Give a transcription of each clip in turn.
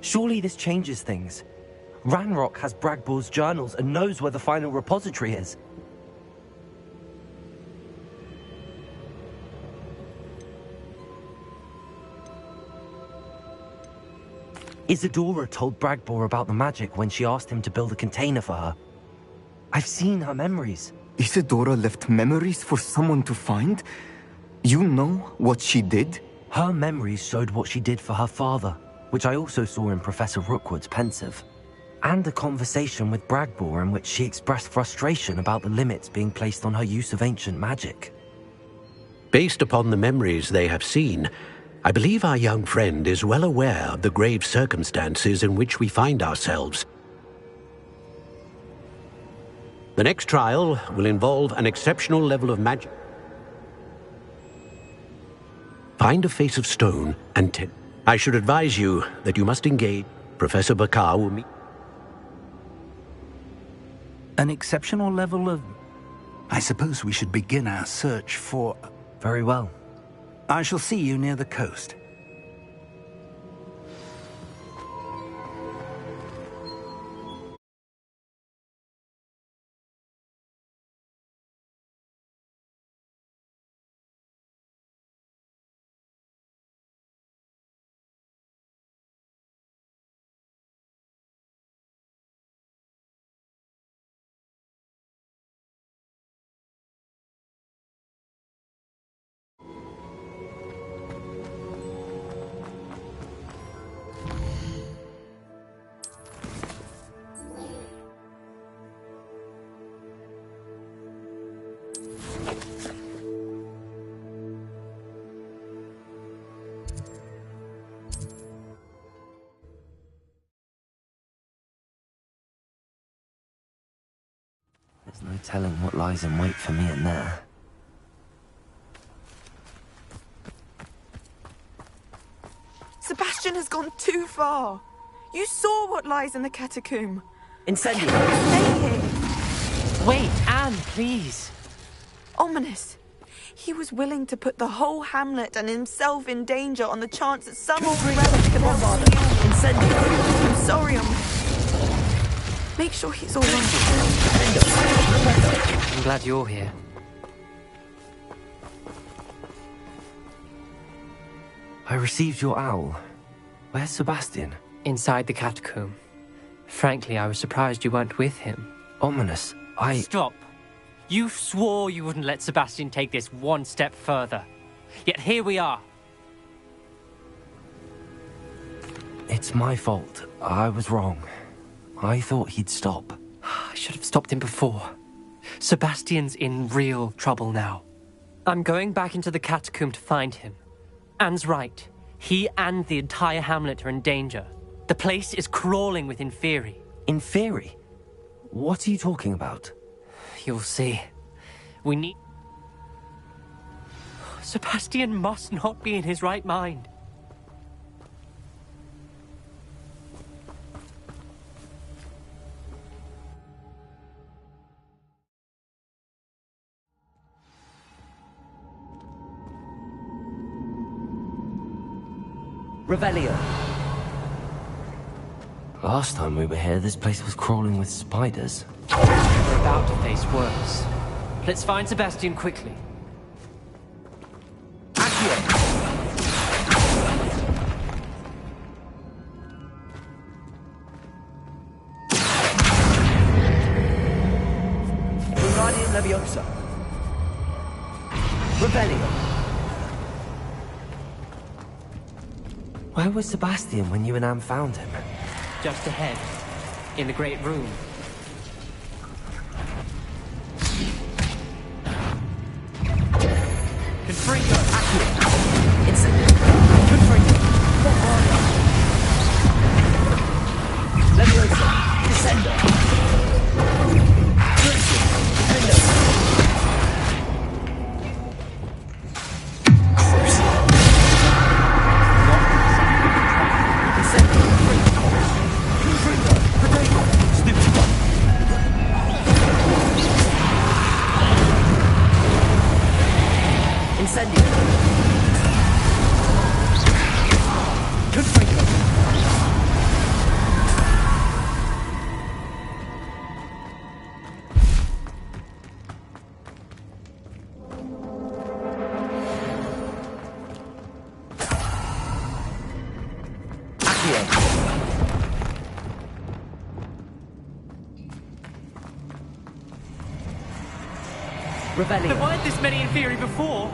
Surely this changes things. Ranrock has Bragbor's journals and knows where the final repository is. Isadora told Bragbor about the magic when she asked him to build a container for her. I've seen her memories. Isadora left memories for someone to find? You know what she did? Her memories showed what she did for her father, which I also saw in Professor Rookwood's pensive. And a conversation with Bragbor in which she expressed frustration about the limits being placed on her use of ancient magic. Based upon the memories they have seen, I believe our young friend is well aware of the grave circumstances in which we find ourselves. The next trial will involve an exceptional level of magic. Find a face of stone and I should advise you that you must engage. Professor Bakar will meet. An exceptional level of... I suppose we should begin our search for... Very well. I shall see you near the coast. There's no telling what lies in wait for me in there. Sebastian has gone too far. You saw what lies in the catacomb. Incendio! Stay here. Wait, Anne, please. Ominous. He was willing to put the whole hamlet and himself in danger on the chance that some old relic could help heal him. Incendio! I'm sorry, Ominous. Make sure he's all right. I'm glad you're here. I received your owl. Where's Sebastian? Inside the catacomb. Frankly, I was surprised you weren't with him. Ominous, Stop. You swore you wouldn't let Sebastian take this one step further. Yet here we are. It's my fault. I was wrong. I thought he'd stop. I should have stopped him before. Sebastian's in real trouble now. I'm going back into the catacomb to find him. Anne's right. He and the entire hamlet are in danger. The place is crawling with Inferi. Inferi? What are you talking about? You'll see. We need... Sebastian must not be in his right mind. Revelio. Last time we were here, this place was crawling with spiders. We're about to face worse. Let's find Sebastian quickly. Accio! Wingardium Leviosa. Revelio. Where was Sebastian when you and Anne found him? Just ahead, in the great room. Confringo! Accio! Incendio! Confringo! Leviosa! Descendo! Crucio! Defendo! Crucio! Incendio! Confringo! Protego! Stupefy! Revelio. There weren't this many Inferi before.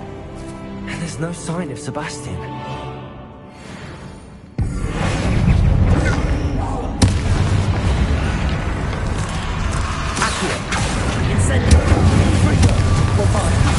And there's no sign of Sebastian. Accio. Incendio. Frigo. Bombarda.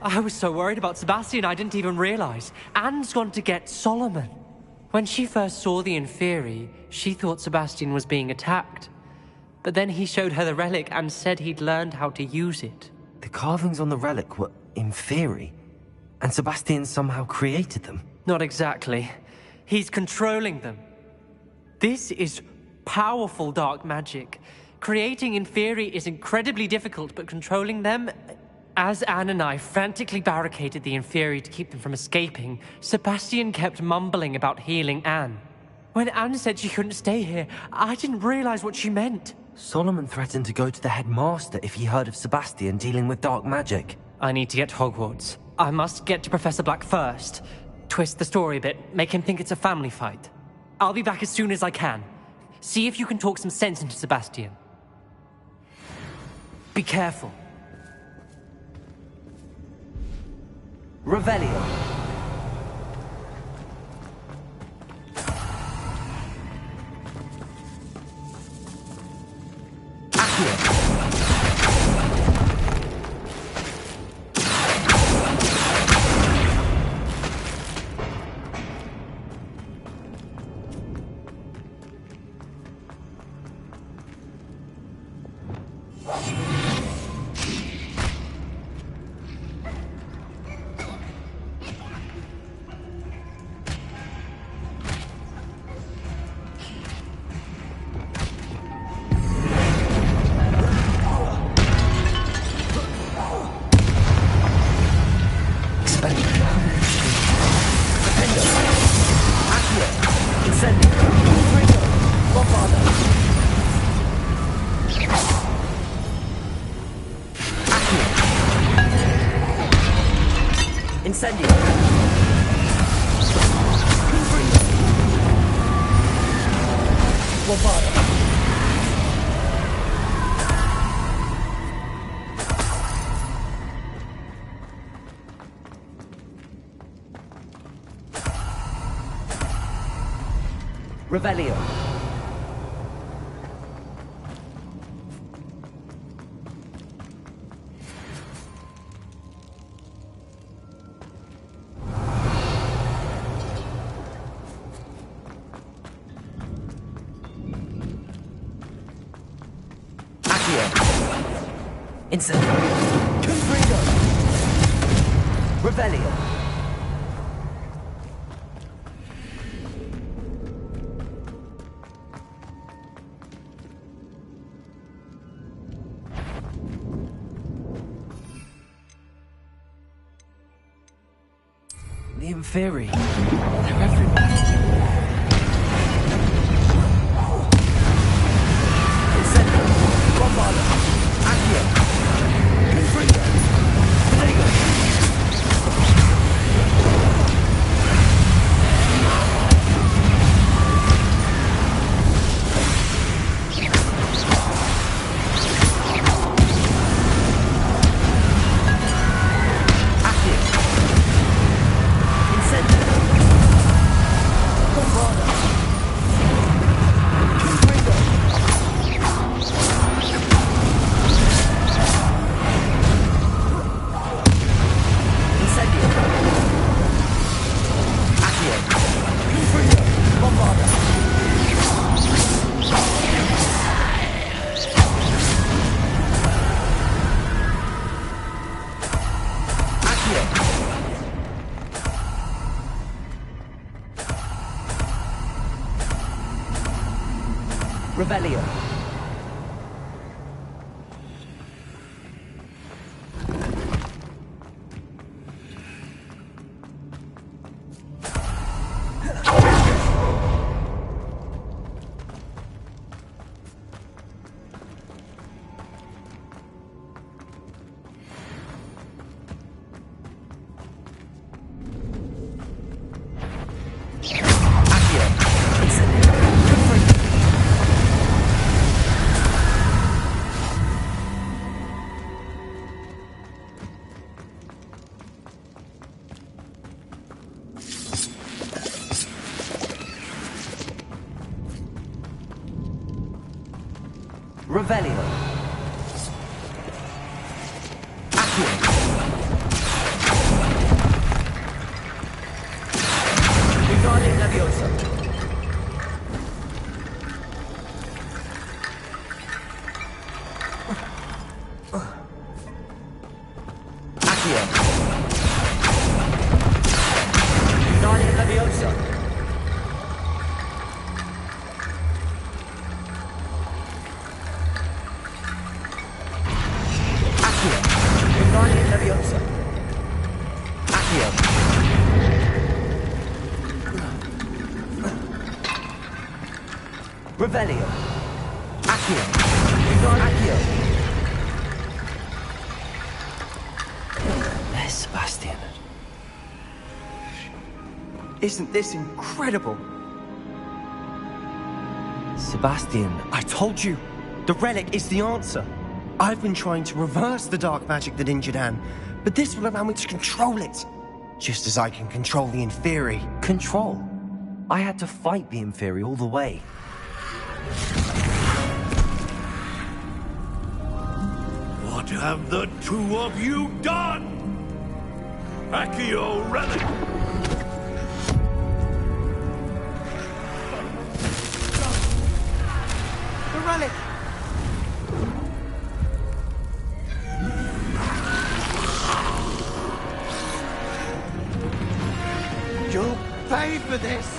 I was so worried about Sebastian I didn't even realize. Anne's gone to get Solomon. When she first saw the Inferi, she thought Sebastian was being attacked. But then he showed her the relic and said he'd learned how to use it. The carvings on the relic were Inferi, and Sebastian somehow created them. Not exactly. He's controlling them. This is powerful dark magic. Creating Inferi is incredibly difficult, but controlling them... As Anne and I frantically barricaded the Inferi to keep them from escaping, Sebastian kept mumbling about healing Anne. When Anne said she couldn't stay here, I didn't realize what she meant. Solomon threatened to go to the headmaster if he heard of Sebastian dealing with dark magic. I need to get to Hogwarts. I must get to Professor Black first. Twist the story a bit, make him think it's a family fight. I'll be back as soon as I can. See if you can talk some sense into Sebastian. Be careful. Revelio. Accio. Incendio. Bombarda. Revelio. Incendio. Confringo. Revelio. The Inferi. They're everywhere. Incendio. Bombarda. Accio. Revelio. Revelio. Accio. Wingardium Leviosa. Accio. Wingardium Leviosa. Wingardium Leviosa. Accio. Revelio. Accio. Wingardium. There's Sebastian. Isn't this incredible? Sebastian. I told you, the relic is the answer. I've been trying to reverse the dark magic that injured Anne, but this will allow me to control it. Just as I can control the Inferi. Control? I had to fight the Inferi all the way. What have the two of you done? Accio Relic! The relic! You'll pay for this!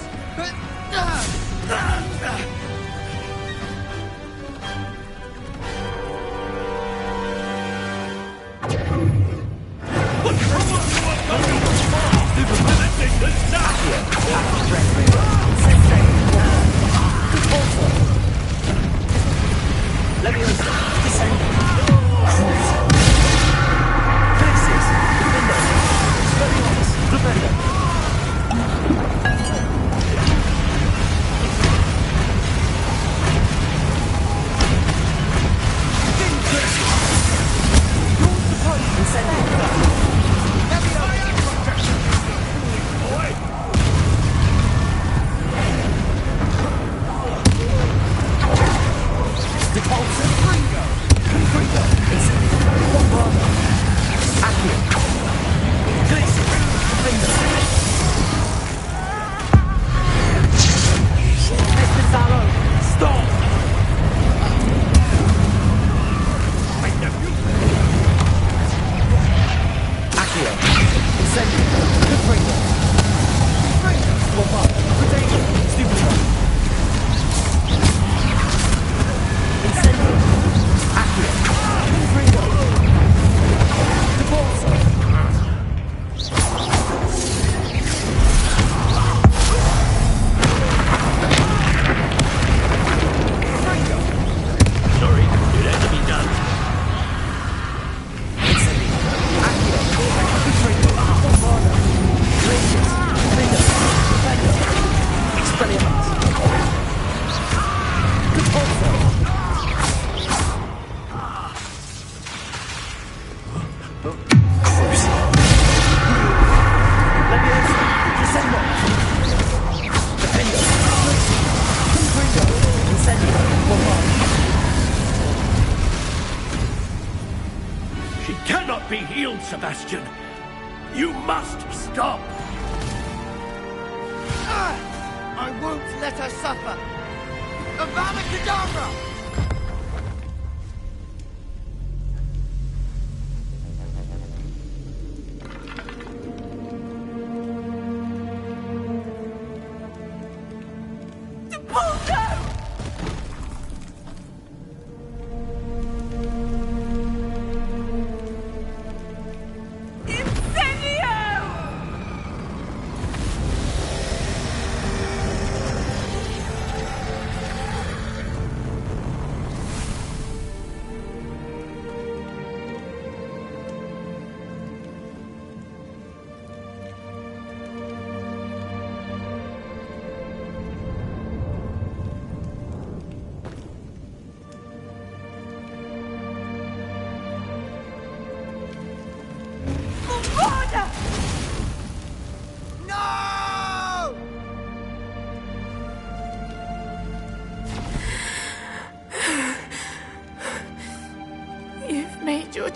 She cannot be healed, Sebastian. You must stop. I won't let her suffer! Avada Kedavra!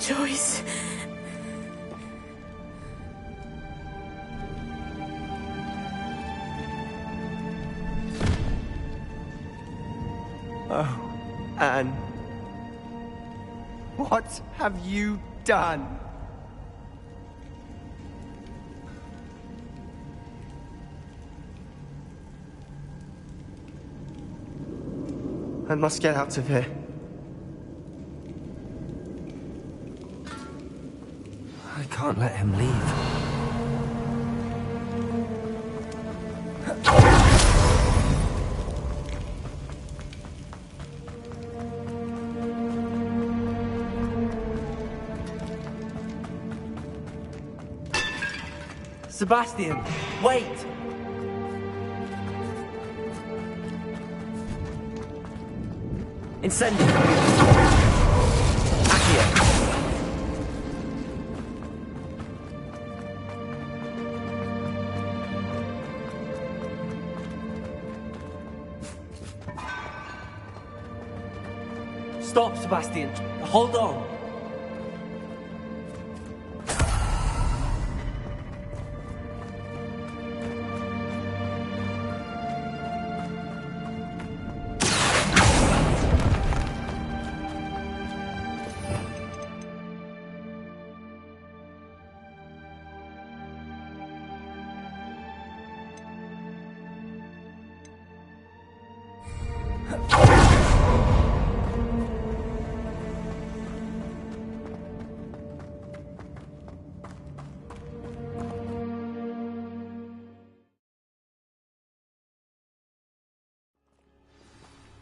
choice. Oh, Anne. What have you done? I must get out of here. I can't let him leave. Sebastian, wait! Incendio! Accio! Stop, Sebastian. Hold on.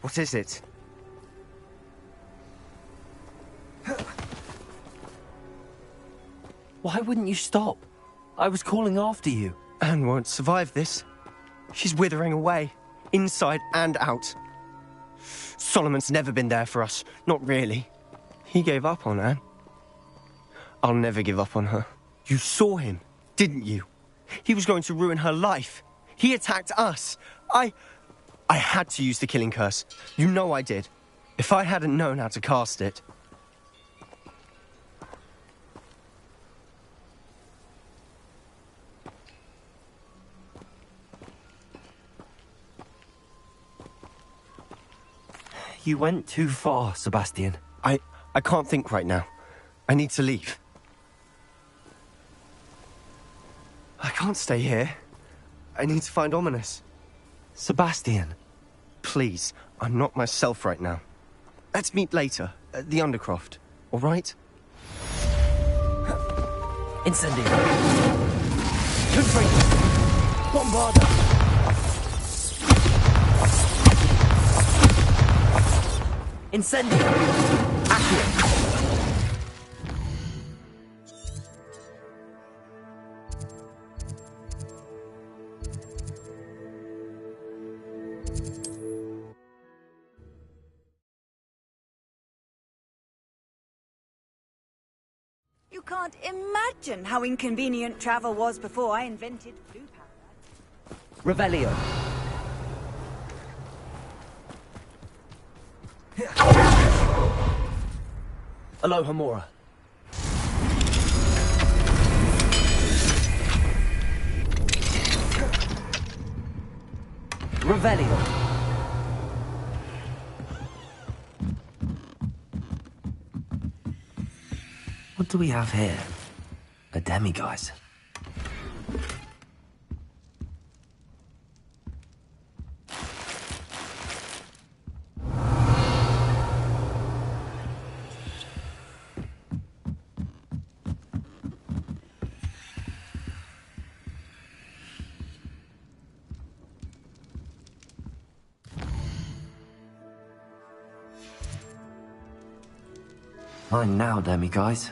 What is it? Why wouldn't you stop? I was calling after you. Anne won't survive this. She's withering away, inside and out. Solomon's never been there for us, not really. He gave up on Anne. I'll never give up on her. You saw him, didn't you? He was going to ruin her life. He attacked us. I had to use the killing curse. You know I did. If I hadn't known how to cast it... You went too far, Sebastian. I can't think right now. I need to leave. I can't stay here. I need to find Ominous. Sebastian. Please, I'm not myself right now. Let's meet later, at the Undercroft, all right? Incendio. Confringo. Bombarda. Incendio. Accio. You can't imagine how inconvenient travel was before I invented blue powder. Revelio. Aloha Mora. Revelio. What do we have here? A demiguise. Mine now, demiguise.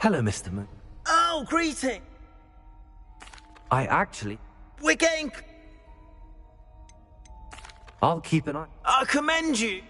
Hello, Mr. Moon. Oh, greeting! I actually... We're getting... I'll keep an eye... I commend you!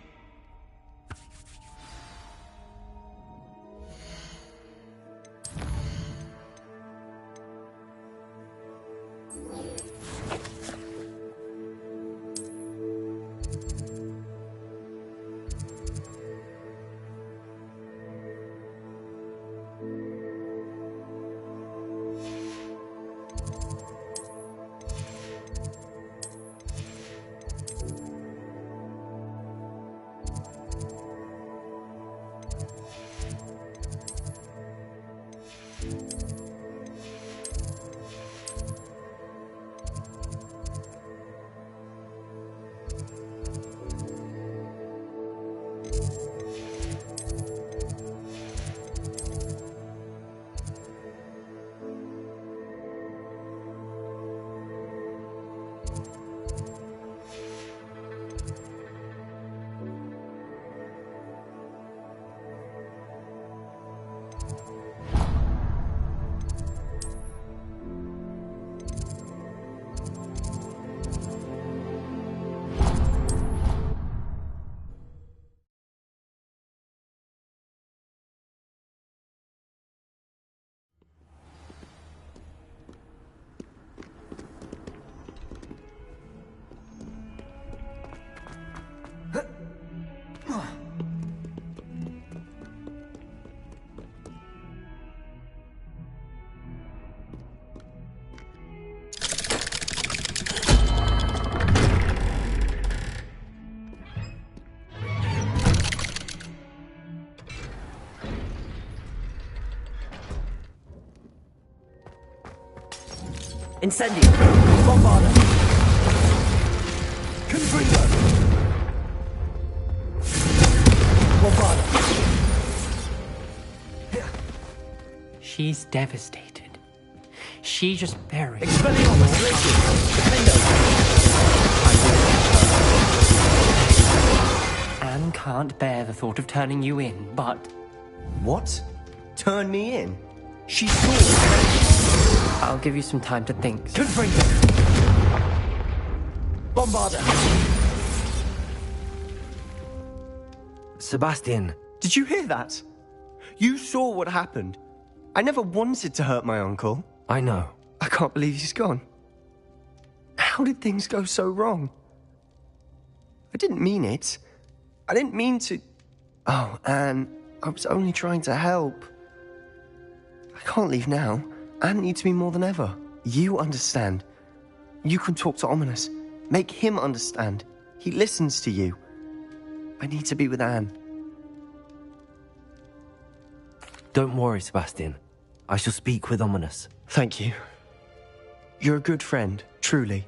Incendio! Bombarda! Confringo! Bombarda! She's devastated. She just buried. Expelliarmus Legacy! Defendo! Anne can't bear the thought of turning you in, but... What? Turn me in? She saw. I'll give you some time to think. Confringo! Bombarda! Sebastian. Did you hear that? You saw what happened. I never wanted to hurt my uncle. I know. I can't believe he's gone. How did things go so wrong? I didn't mean it. I didn't mean to... Oh, Anne, I was only trying to help. I can't leave now. Anne needs me more than ever. You understand. You can talk to Ominous. Make him understand. He listens to you. I need to be with Anne. Don't worry, Sebastian. I shall speak with Ominous. Thank you. You're a good friend, truly.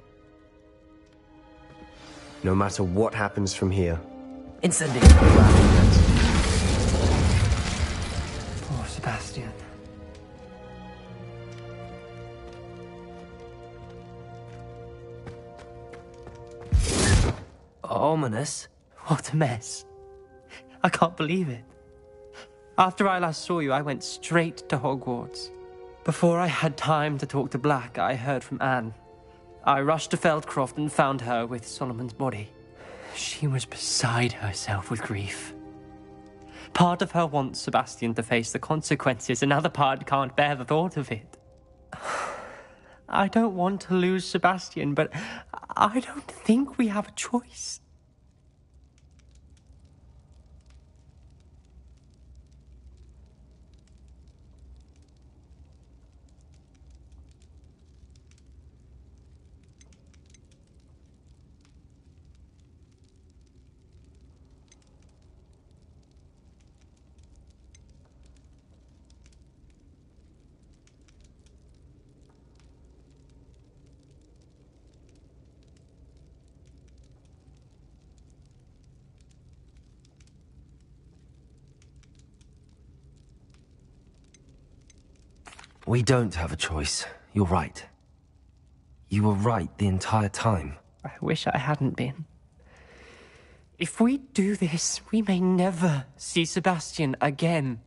No matter what happens from here. Incendio! Poor Sebastian. Ominous? What a mess. I can't believe it. After I last saw you, I went straight to Hogwarts. Before I had time to talk to Black, I heard from Anne. I rushed to Feldcroft and found her with Solomon's body. She was beside herself with grief. Part of her wants Sebastian to face the consequences, another part can't bear the thought of it. I don't want to lose Sebastian, but I don't think we have a choice. We don't have a choice. You're right. You were right the entire time. I wish I hadn't been. If we do this, we may never see Sebastian again.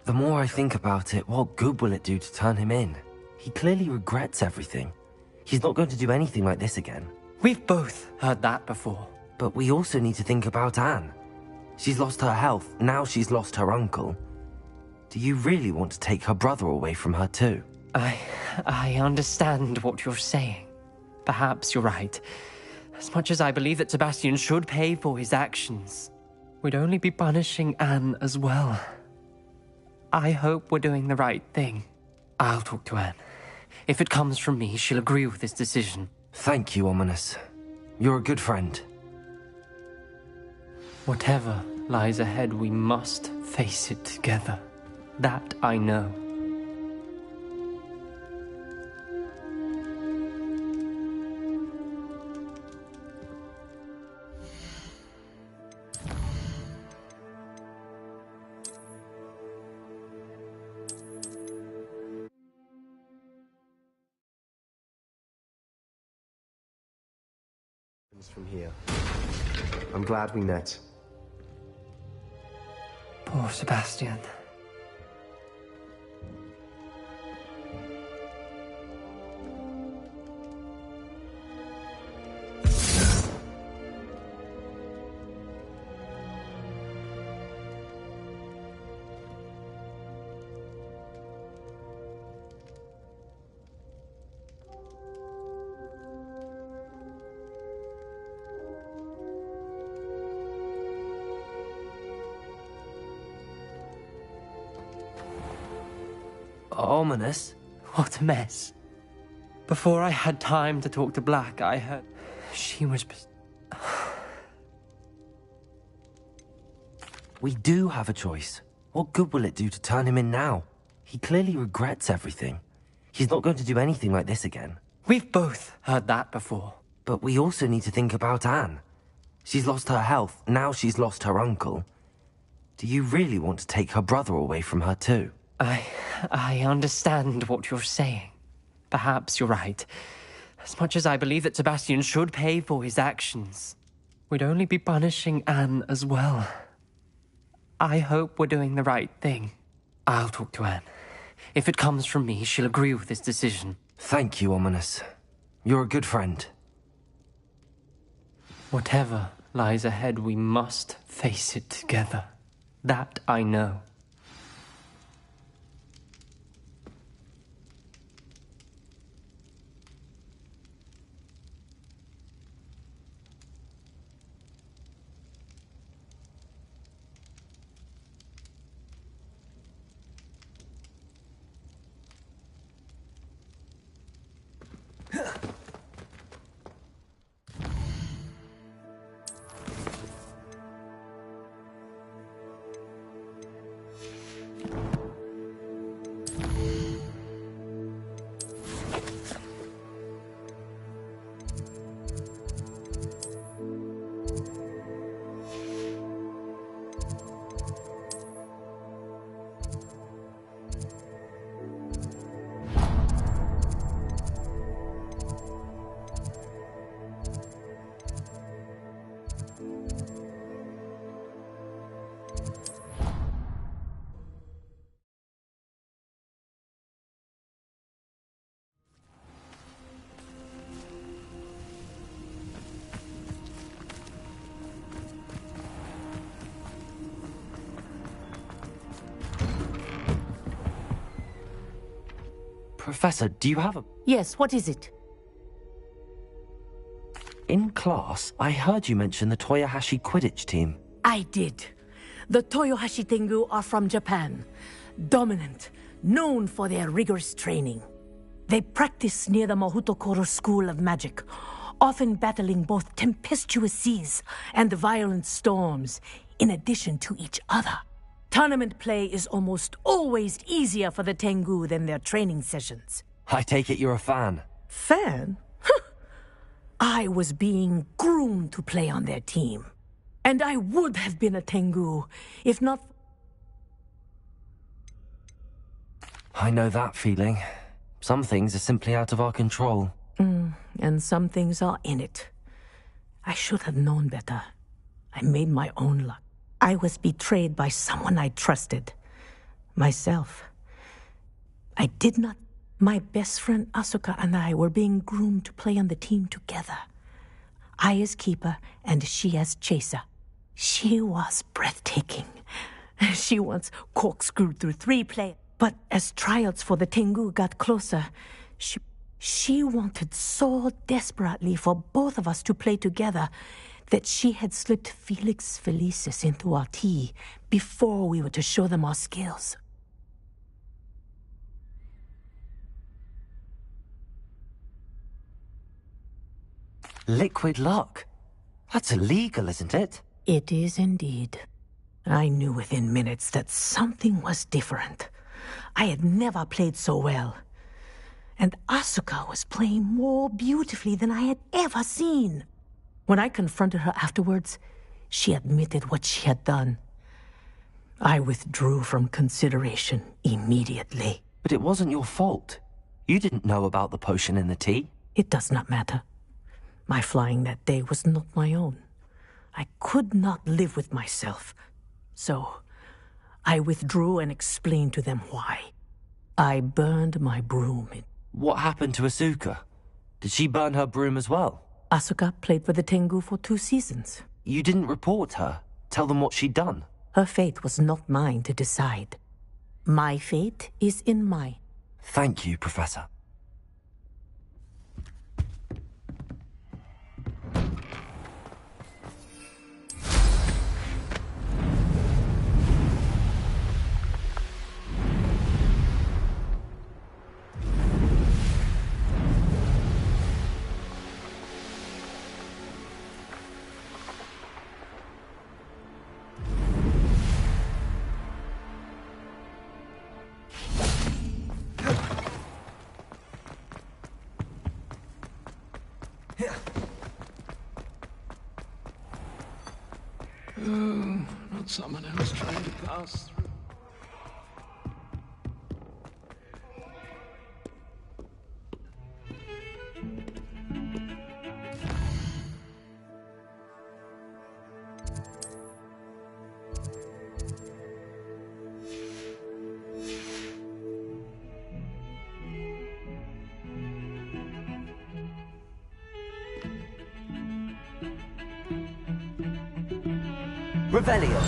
The more I think about it, what good will it do to turn him in? He clearly regrets everything. He's not going to do anything like this again. We've both heard that before. But we also need to think about Anne. She's lost her health, now she's lost her uncle. Do you really want to take her brother away from her too? I understand what you're saying. Perhaps you're right. As much as I believe that Sebastian should pay for his actions, we'd only be punishing Anne as well. I hope we're doing the right thing. I'll talk to Anne. If it comes from me, she'll agree with this decision. Thank you, Ominous. You're a good friend. Whatever lies ahead, we must face it together. That I know. From here. I'm glad we met. Poor Sebastian. Ominous? What a mess. Before I had time to talk to Black, I heard she was... We do have a choice. What good will it do to turn him in now? He clearly regrets everything. He's not going to do anything like this again. We've both heard that before. But we also need to think about Anne. She's lost her health, now she's lost her uncle. Do you really want to take her brother away from her too? I understand what you're saying. Perhaps you're right. As much as I believe that Sebastian should pay for his actions, we'd only be punishing Anne as well. I hope we're doing the right thing. I'll talk to Anne. If it comes from me, she'll agree with this decision. Thank you, Ominous. You're a good friend. Whatever lies ahead, we must face it together. That I know. Professor, do you have a... Yes, what is it? In class, I heard you mention the Toyohashi Quidditch team. I did. The Toyohashi Tengu are from Japan. Dominant, known for their rigorous training. They practice near the Mahutokoro School of Magic, often battling both tempestuous seas and violent storms, in addition to each other. Tournament play is almost always easier for the Tengu than their training sessions. I take it you're a fan. Fan? I was being groomed to play on their team. And I would have been a Tengu, if not... I know that feeling. Some things are simply out of our control. And some things are in it. I should have known better. I made my own luck. I was betrayed by someone I trusted. myself. I did not. My best friend Asuka and I were being groomed to play on the team together. I as keeper and she as chaser. She was breathtaking. She once corkscrewed through 3 players. But as tryouts for the Tengu got closer, she wanted so desperately for both of us to play together that she had slipped Felix Felicis into our tea before we were to show them our skills. Liquid luck? That's illegal, isn't it? It is indeed. I knew within minutes that something was different. I had never played so well. And Asuka was playing more beautifully than I had ever seen. When I confronted her afterwards, she admitted what she had done. I withdrew from consideration immediately. But it wasn't your fault. You didn't know about the potion in the tea. It does not matter. My flying that day was not my own. I could not live with myself. So, I withdrew and explained to them why. I burned my broom. What happened to Asuka? Did she burn her broom as well? Asuka played for the Tengu for 2 seasons. You didn't report her? Tell them what she'd done? Her fate was not mine to decide. My fate is in my... Thank you, Professor. Not someone else trying to pass through. Revelio.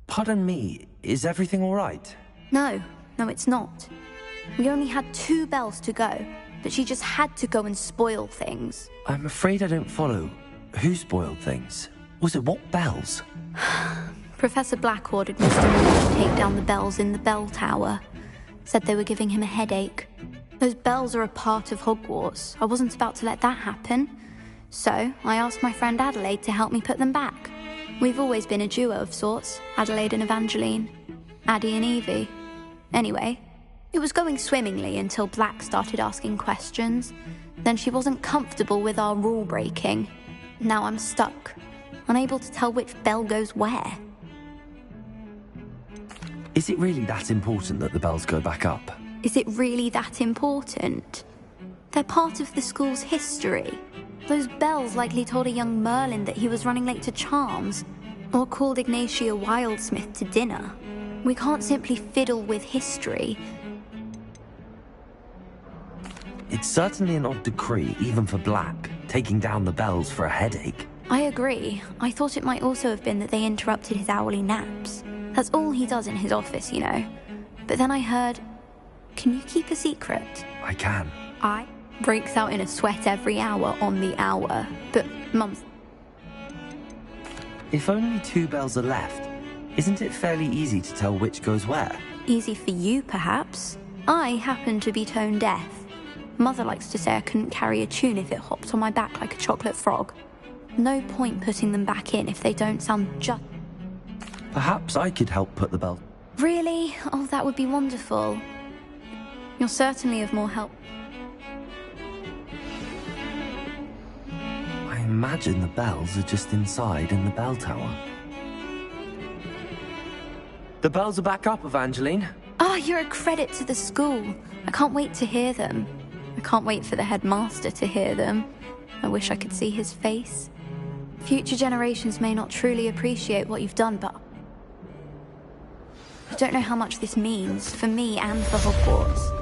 Pardon me, is everything all right? No, it's not. We only had 2 bells to go, but she just had to go and spoil things. I'm afraid I don't follow. Who spoiled things? Was it what bells? Professor Black ordered Mr. Moore to take down the bells in the bell tower. Said they were giving him a headache. Those bells are a part of Hogwarts. I wasn't about to let that happen. So, I asked my friend Adelaide to help me put them back. We've always been a duo of sorts, Adelaide and Evangeline. Addie and Evie. Anyway, it was going swimmingly until Black started asking questions. Then she wasn't comfortable with our rule breaking. Now I'm stuck, unable to tell which bell goes where. Is it really that important that the bells go back up? Is it really that important? They're part of the school's history. Those bells likely told a young Merlin that he was running late to Charms, or called Ignatia Wildsmith to dinner. We can't simply fiddle with history. It's certainly an odd decree, even for Black, taking down the bells for a headache. I agree. I thought it might also have been that they interrupted his hourly naps. That's all he does in his office, you know. But then I heard, can you keep a secret? I can. I breaks out in a sweat every hour on the hour. But Mum's... If only 2 bells are left, isn't it fairly easy to tell which goes where? Easy for you, perhaps. I happen to be tone deaf. Mother likes to say I couldn't carry a tune if it hopped on my back like a chocolate frog. No point putting them back in if they don't sound just... Perhaps I could help put the bell... Really? Oh, that would be wonderful. You're certainly of more help. I imagine the bells are just inside in the bell tower. The bells are back up, Evangeline. You're a credit to the school. I can't wait to hear them. I can't wait for the headmaster to hear them. I wish I could see his face. Future generations may not truly appreciate what you've done, but I don't know how much this means for me and for Hogwarts.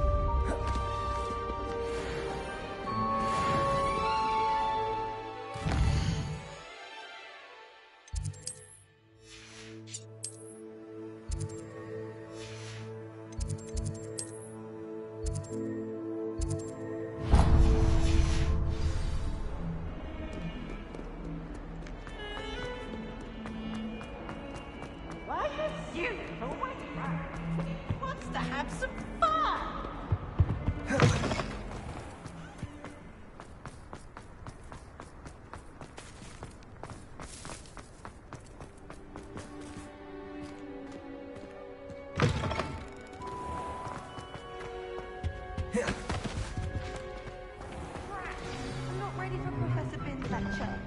I'm not ready for Professor Bin's lecture.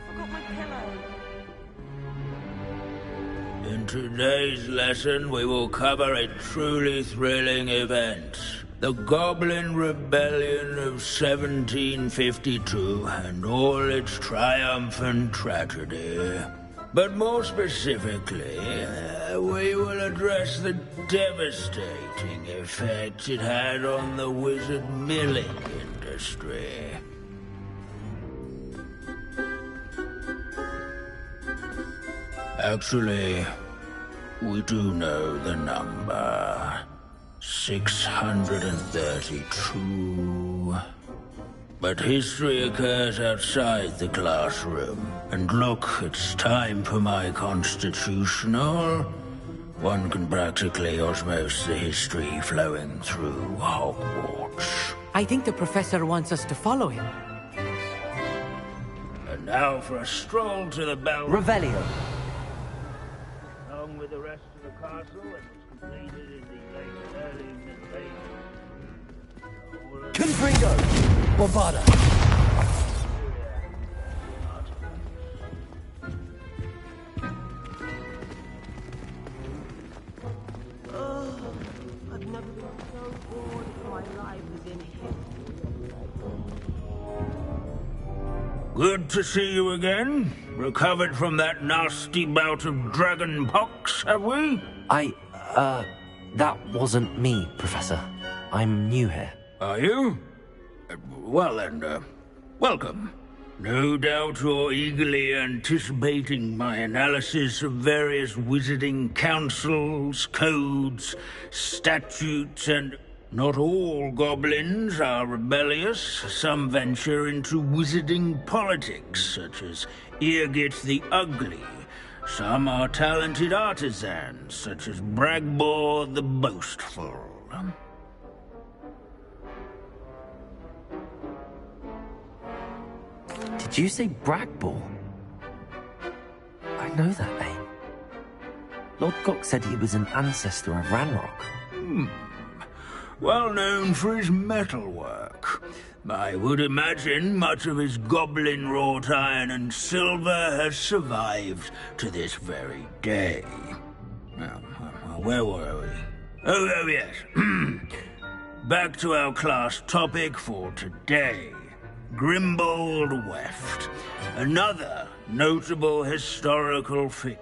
Forgot my pillow. In today's lesson, we will cover a truly thrilling event. The Goblin Rebellion of 1752 and all its triumphant tragedy. But more specifically, we will address the devastating effect it had on the wizard milling industry. Actually, we do know the number. 632. But history occurs outside the classroom. And look, it's time for my constitutional. One can practically osmose the history flowing through Hogwarts. I think the professor wants us to follow him. And now for a stroll to the bell. Revelio. Along with the rest of the castle, it was completed in the early Middle Ages. Confrigo! Bovada! I've never been so bored in my life as in here. Good to see you again. Recovered from that nasty bout of dragon pox, have we? That wasn't me, Professor. I'm new here. Are you? Well then, welcome. No doubt you're eagerly anticipating my analysis of various wizarding councils, codes, statutes, and... Not all goblins are rebellious. Some venture into wizarding politics, such as Irgit the Ugly. Some are talented artisans, such as Bragbor the Boastful. Did you say Bragbor? I know that name. Lord Gok said he was an ancestor of Ranrock. Well known for his metalwork. I would imagine much of his goblin-wrought iron and silver has survived to this very day. Now, where were we? Oh yes. Back to our class topic for today. Grimbold Weft. Another notable historical figure.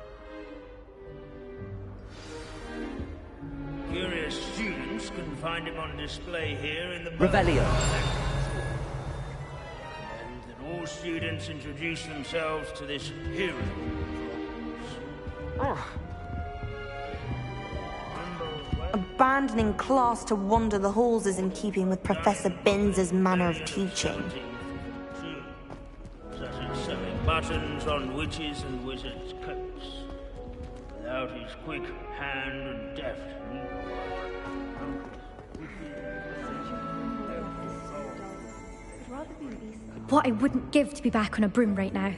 Curious students can find him on display here in the... Revelio. And that all students introduce themselves to this hero. Abandoning class to wander the halls is in keeping with Professor Binns' manner of teaching. Such as sewing buttons on witches' and wizards' coats. Without his quick hand and deft What I wouldn't give to be back on a broom right now.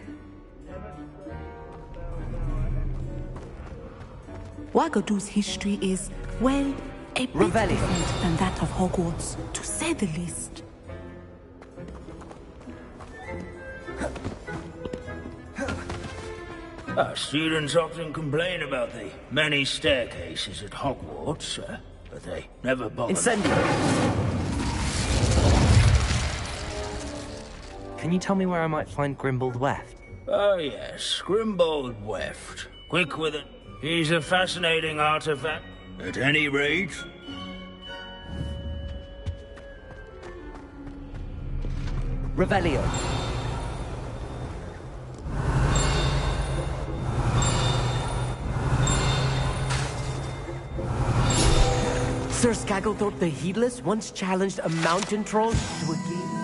Wagadu's history is, well, a bit different than that of Hogwarts, to say the least. Our students often complain about the many staircases at Hogwarts, but they never bother. Incendio! can you tell me where I might find Grimbold Weft? Oh yes, Grimbold Weft. Quick with it. He's a fascinating artifact. At any rate... Revelio. Sir Skagglethorpe the Heedless once challenged a mountain troll to a game.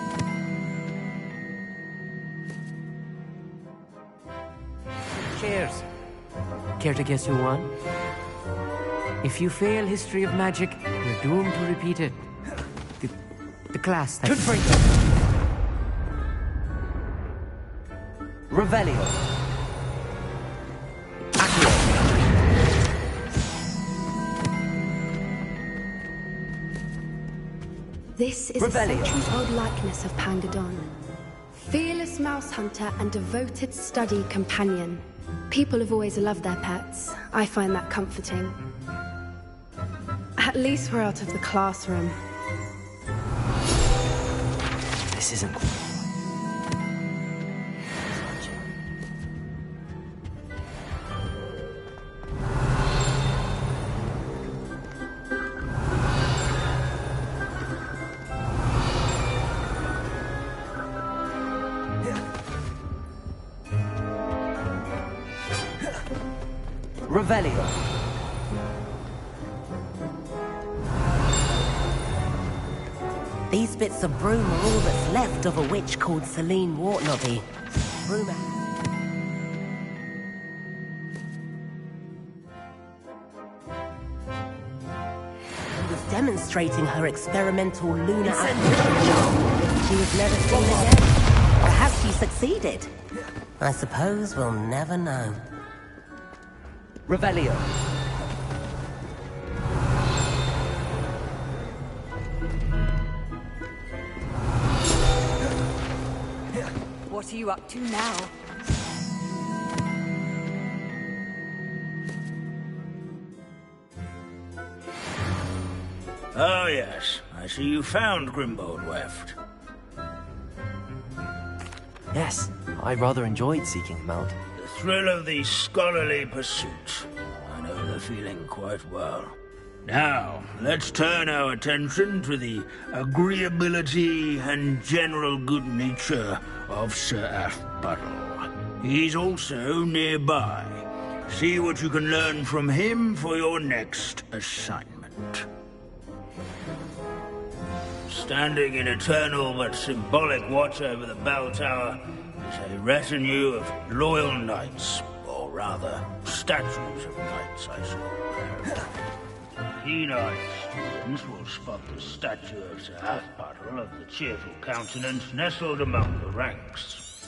Cheers. Care to guess who won? If you fail History of Magic, you're doomed to repeat it. The class, that is. Revelio. This is a centuries-old likeness of Pangadon. Fearless mouse hunter and devoted study companion. People have always loved their pets. I find that comforting. At least we're out of the classroom. This isn't... Revelio. These bits of broom are all that's left of a witch called Celine Wartnobby. Rumor. Was demonstrating her experimental lunar acquisition. She was never seen again. Perhaps she succeeded. I suppose we'll never know. Revelio. What are you up to now? Oh yes, I see you found Grimbold Weft. Yes, I rather enjoyed seeking him out. The thrill of the scholarly pursuit. I know the feeling quite well. Now, let's turn our attention to the agreeability and general good nature of Sir Athbuttle. He's also nearby. See what you can learn from him for your next assignment. Standing in eternal but symbolic watch over the bell tower is a retinue of loyal knights, or rather, statues of knights, I suppose. Keen-eyed students will spot the statue of Sir Athbuttle of the cheerful countenance nestled among the ranks.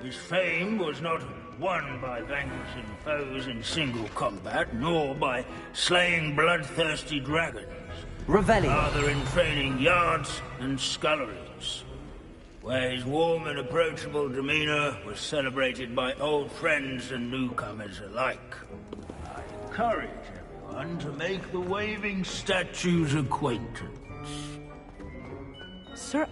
His fame was not won by vanquishing foes in single combat, nor by slaying bloodthirsty dragons. Revelio. Rather in training yards and sculleries, where his warm and approachable demeanor was celebrated by old friends and newcomers alike. I encourage everyone to make the waving statue's acquaintance. Sir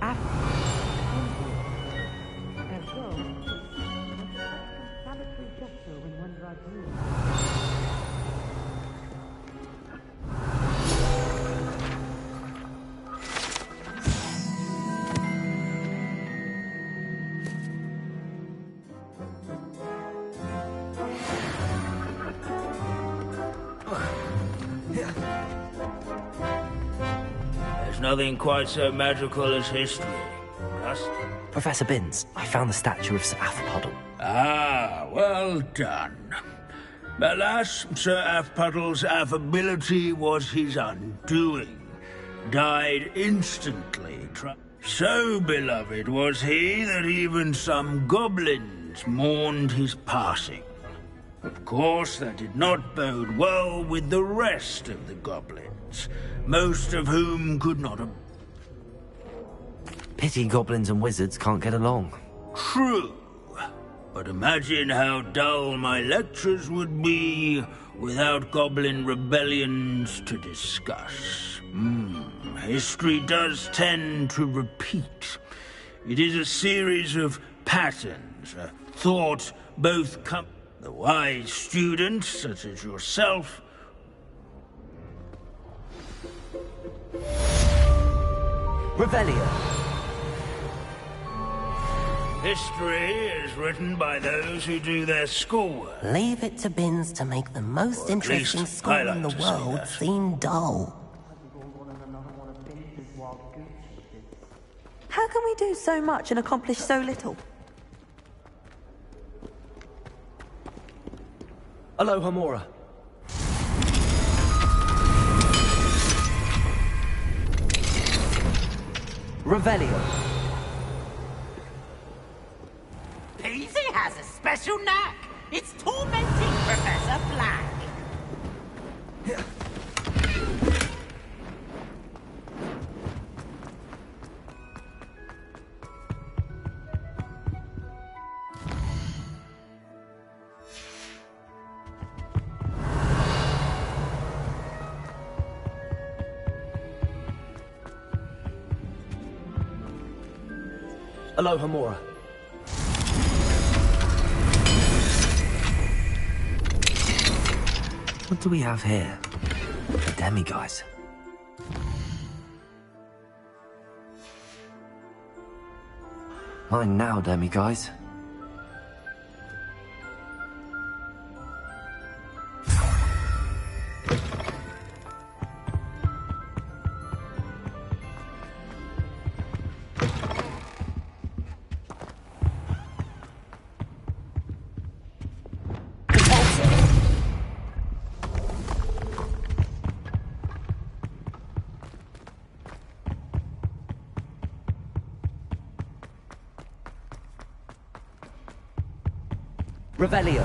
There's nothing quite so magical as history. Rust? Professor Binns, I found the statue of Sir Athbuttle. Ah, well done. Alas, Sir Athbuttle's affability was his undoing. Died instantly. So beloved was he that even some goblins mourned his passing. Of course, that did not bode well with the rest of the goblins, most of whom could not have... Pity goblins and wizards can't get along. True. But imagine how dull my lectures would be without goblin rebellions to discuss. History does tend to repeat. It is a series of patterns, a thought both the wise student, such as yourself, Revelio. History is written by those who do their schoolwork. Leave it to Binns to make the most interesting school in the world seem dull. How can we do so much and accomplish so little? Aloha Mora. Revelio. Peasy has a special knack. It's tormenting Professor Black. Aloha Mora. What do we have here? The demiguise. Mine now, demiguise. Revelio.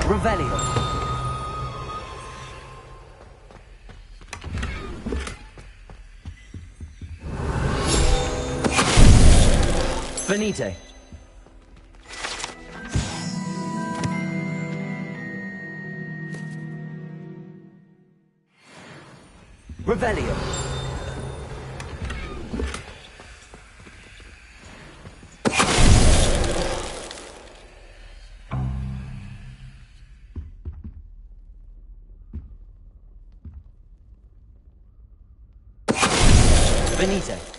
Revelio. Venite. Revelio. Venite.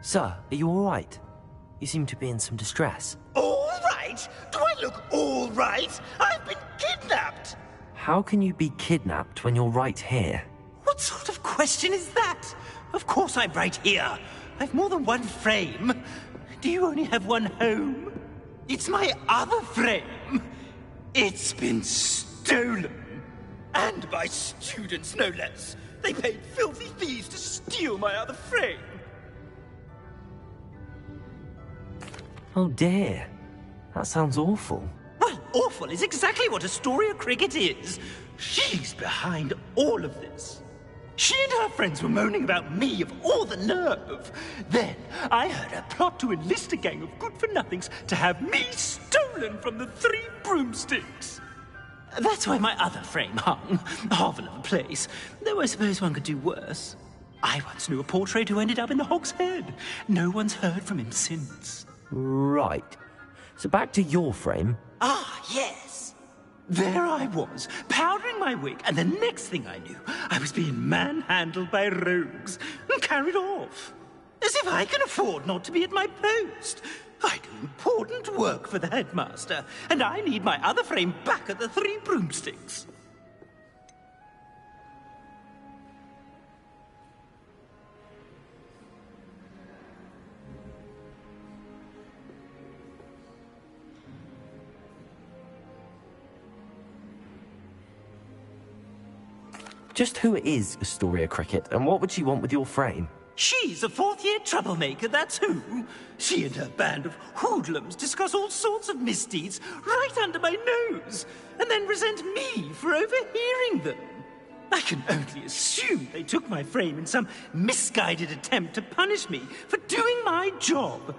Sir, are you all right? You seem to be in some distress. All right? right? Do I look all right? I've been kidnapped! How can you be kidnapped when you're right here? What sort of question is that? Of course I'm right here. I've more than one frame. Do you only have one home? It's my other frame. It's been stolen. And by students, no less. They paid filthy thieves to steal my other frame. Oh dear. That sounds awful. Well, awful is exactly what Astoria Cricket is. She's behind all of this. She and her friends were moaning about me of all the nerve. Then I heard her plot to enlist a gang of good-for-nothings to have me stolen from the Three Broomsticks. That's why my other frame hung. Hovel of a place. Though I suppose one could do worse. I once knew a portrait who ended up in the Hog's Head. No one's heard from him since. Right. So back to your frame. Ah, yes. There I was, powdering my wig, and the next thing I knew, I was being manhandled by rogues and carried off. As if I can afford not to be at my post. I do important work for the headmaster, and I need my other frame back at the Three Broomsticks. Just who is Astoria Cricket, and what would she want with your frame? She's a fourth-year troublemaker, that's who. She and her band of hoodlums discuss all sorts of misdeeds right under my nose, and then resent me for overhearing them. I can only assume they took my frame in some misguided attempt to punish me for doing my job.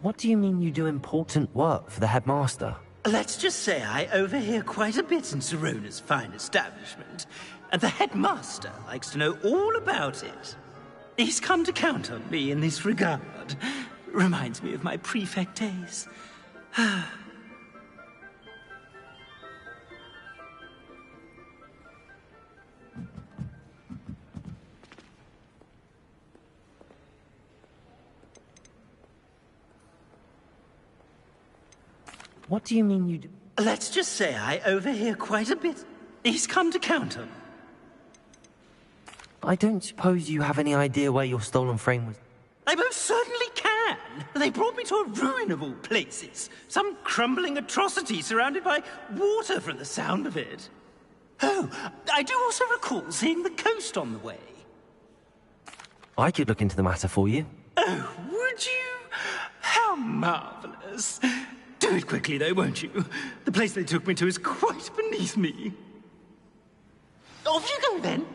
What do you mean you do important work for the headmaster? Let's just say I overhear quite a bit in Serona's fine establishment, and the headmaster likes to know all about it. He's come to count on me in this regard. Reminds me of my prefect days. What do you mean you do? Let's just say I overhear quite a bit. He's come to count on. I don't suppose you have any idea where your stolen frame was. I most certainly can. They brought me to a ruin of all places. Some crumbling atrocity surrounded by water from the sound of it. Oh, I do also recall seeing the coast on the way. I could look into the matter for you. Oh, would you? How marvelous. Do it quickly, though, won't you? The place they took me to is quite beneath me. Off you go, then.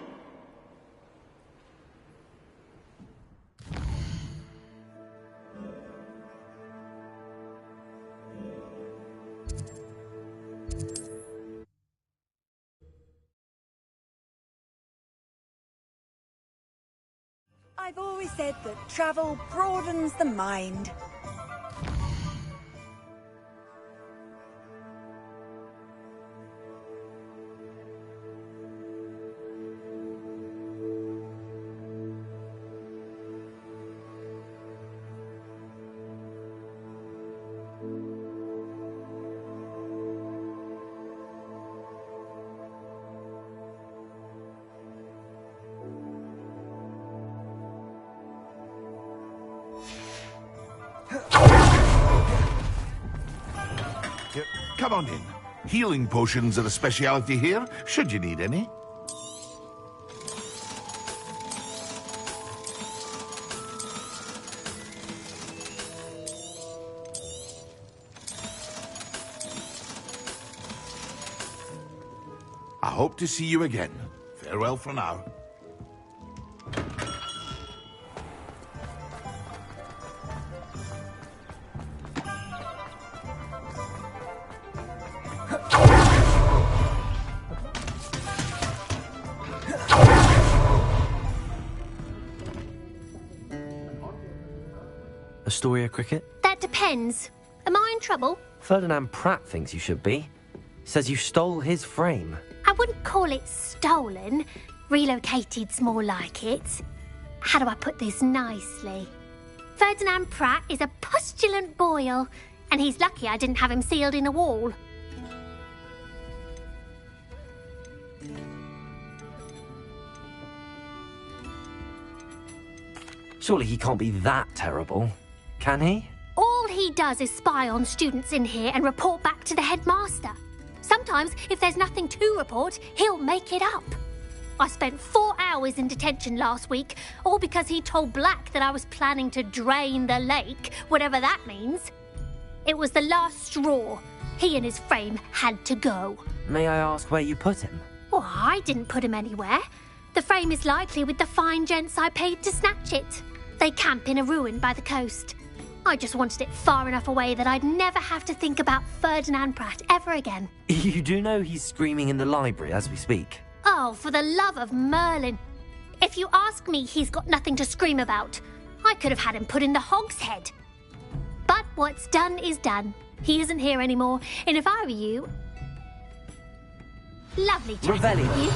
I've always said that travel broadens the mind. Come on in. Healing potions are a speciality here, should you need any. I hope to see you again. Farewell for now. Astoria Cricket? That depends. Am I in trouble? Ferdinand Pratt thinks you should be. Says you stole his frame. I wouldn't call it stolen. Relocated's more like it. How do I put this nicely? Ferdinand Pratt is a postulant boil, and he's lucky I didn't have him sealed in a wall. Surely he can't be that terrible, can he? All he does is spy on students in here and report back to the headmaster. Sometimes, if there's nothing to report, he'll make it up. I spent 4 hours in detention last week, all because he told Black that I was planning to drain the lake, whatever that means. It was the last straw. He and his frame had to go. May I ask where you put him? Well, I didn't put him anywhere. The frame is likely with the fine gents I paid to snatch it. They camp in a ruin by the coast. I just wanted it far enough away that I'd never have to think about Ferdinand Pratt ever again. You do know he's screaming in the library as we speak? Oh, for the love of Merlin. If you ask me, he's got nothing to scream about. I could have had him put in the hogshead. But what's done is done. He isn't here anymore, and if I were you... Lovely chatting with you.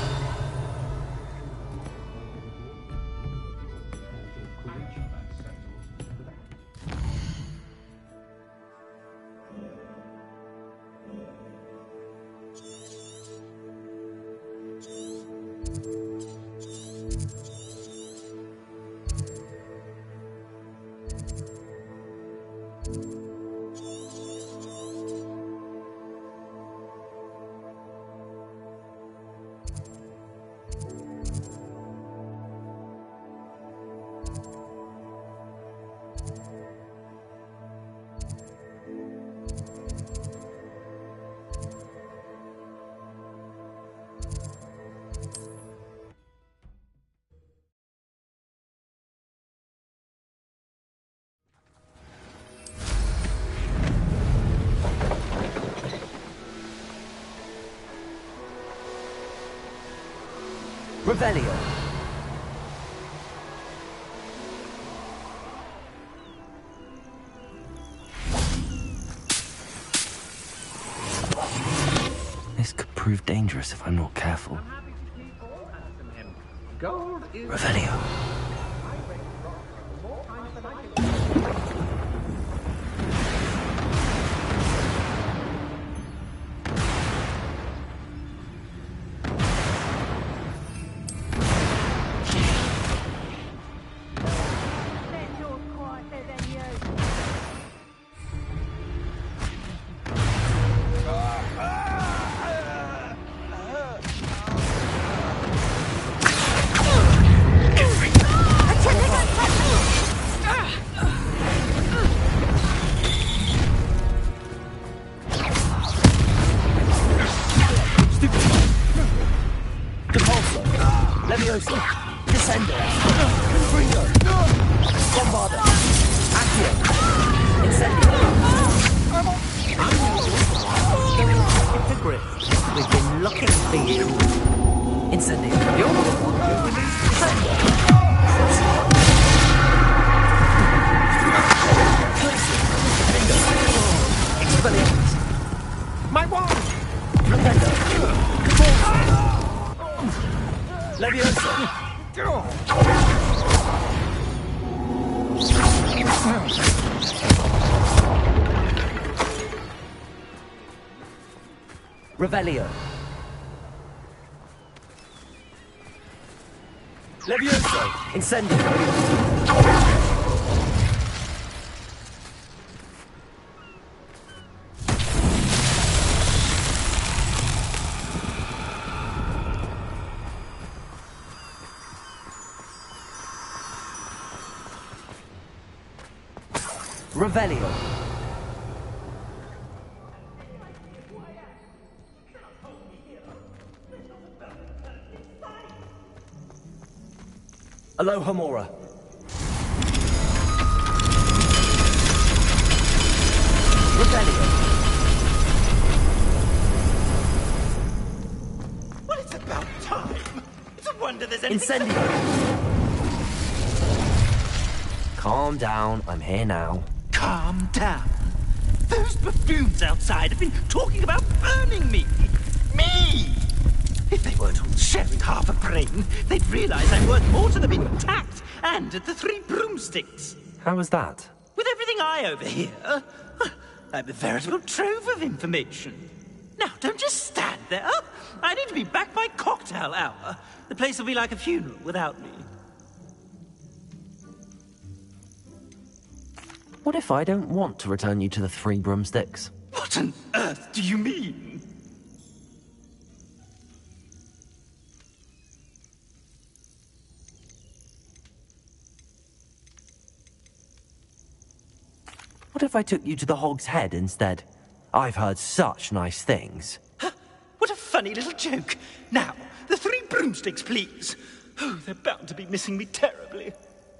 Revelio. This could prove dangerous if I'm not careful. Revelio. Revelio. Levioso. Incendio. Revelio. Alohomora. Revelio. Well, it's about time. It's a wonder there's anything... Incendio. Calm down, I'm here now. Calm down. Those buffoons outside have been talking about burning me. Me! If they weren't all sharing half a brain, they'd realize I'm worth more to them intact and at the 3 broomsticks. How was that? With everything I overhear, I'm a veritable trove of information. Now, don't just stand there. I need to be back by cocktail hour. The place will be like a funeral without me. What if I don't want to return you to the Three Broomsticks? What on earth do you mean? What if I took you to the Hog's Head instead? I've heard such nice things. What a funny little joke. Now, the Three Broomsticks, please. Oh, they're bound to be missing me terribly.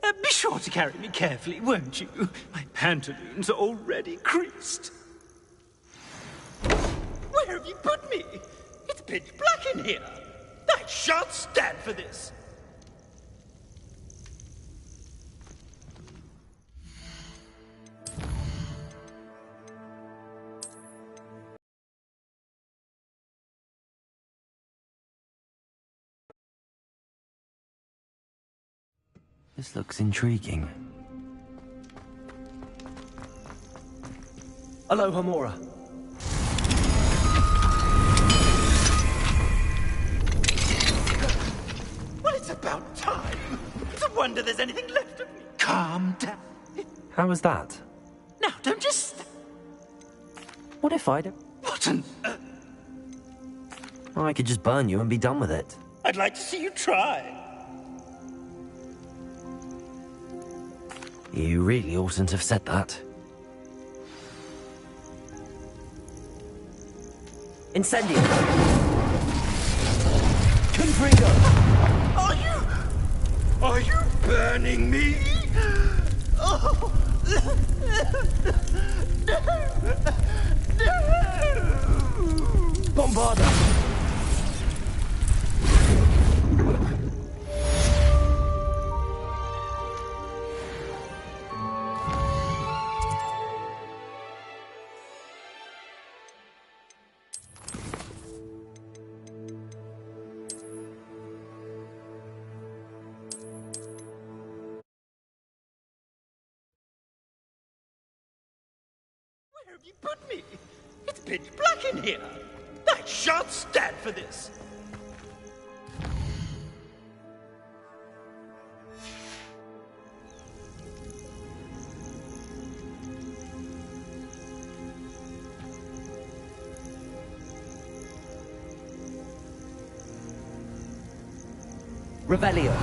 Be sure to carry me carefully, won't you? My pantaloons are already creased. Where have you put me? It's pitch black in here. I shan't stand for this. This looks intriguing. Aloha, Mora. Well, it's about time. It's a wonder there's anything left of me. Calm down. How was that? Now, don't just... What if I don't... What on... I could just burn you and be done with it. I'd like to see you try. You really oughtn't have said that. Incendio! Confringo! Are you burning me? Oh! No! Bombarda! Where have you put me? It's pitch black in here. I shan't stand for this. Revelio.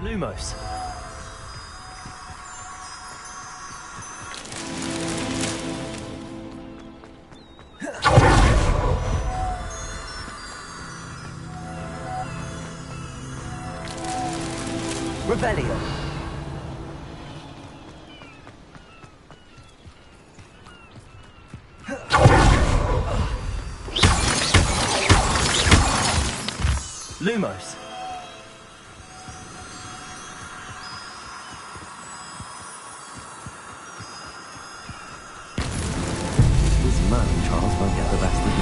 Lumos. Revelio. Lumos. This man Charles won't get the best of me.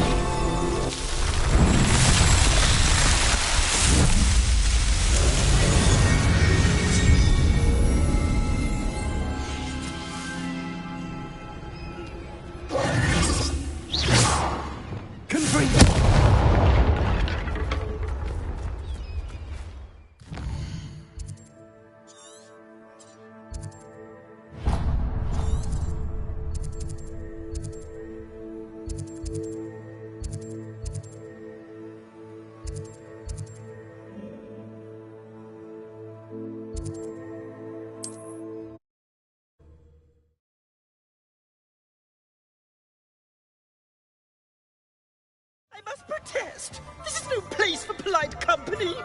I must protest. This is no place for polite company.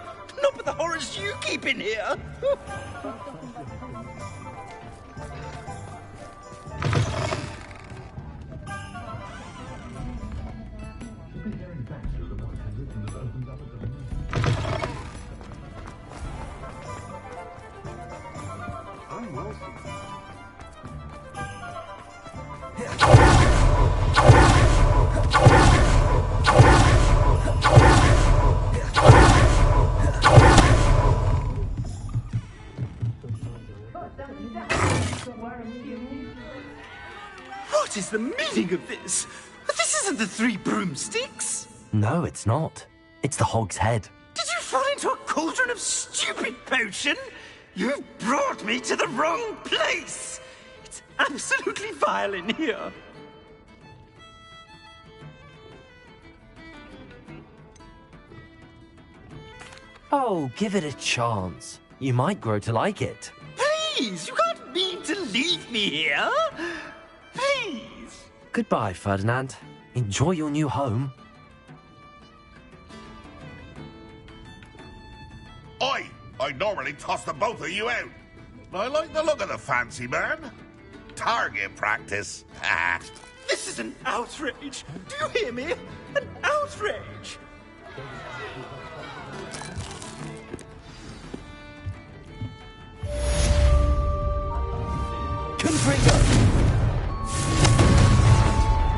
Not with the horrors you keep in here. nothing of this. This isn't the Three Broomsticks. No, it's not. It's the Hog's Head. Did you fall into a cauldron of stupid potion? You've brought me to the wrong place. It's absolutely vile in here. Oh, give it a chance. You might grow to like it. Please, you can't mean to leave me here. Please. Goodbye, Ferdinand. Enjoy your new home. I normally toss the both of you out. I like the look of the fancy man. Target practice. This is an outrage. Do you hear me? An outrage. Confringo!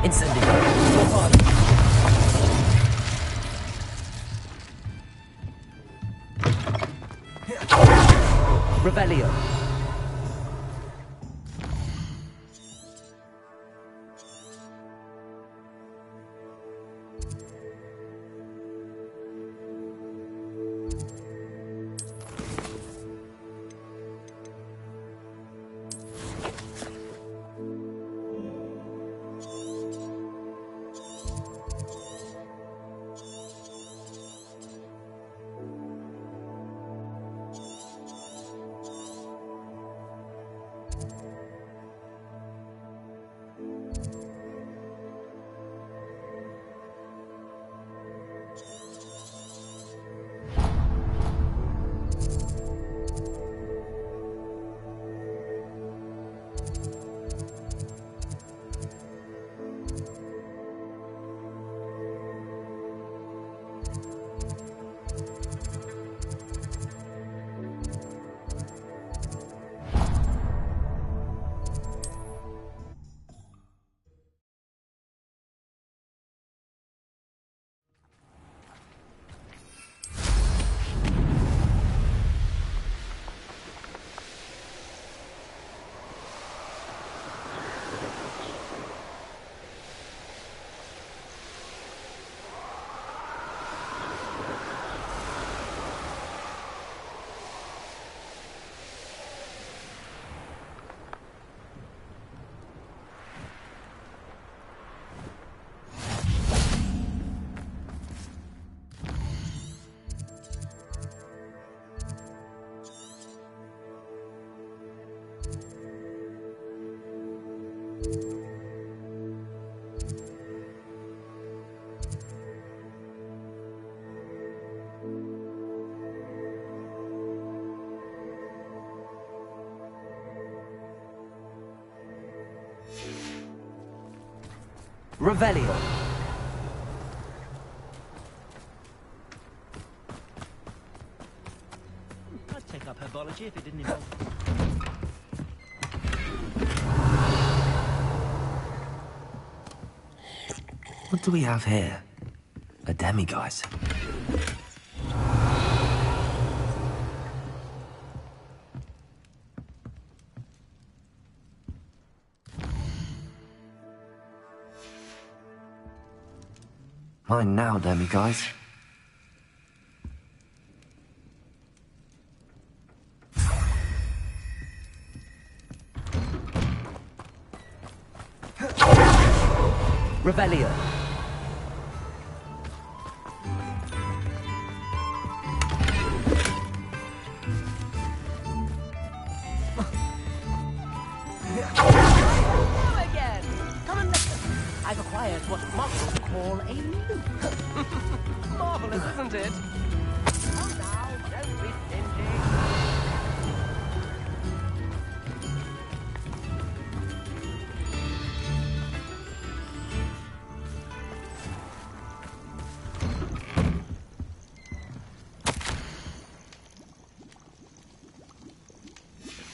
Incendio! Revelio! Revelio. I'd take up herbology if it didn't involve... What do we have here? A demiguise. Mine now, demiguise. Revelio. Again! Come and listen. I've acquired what monsters call a loop. Marvelous, isn't it? Oh, now, don't be stingy.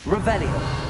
Revelio.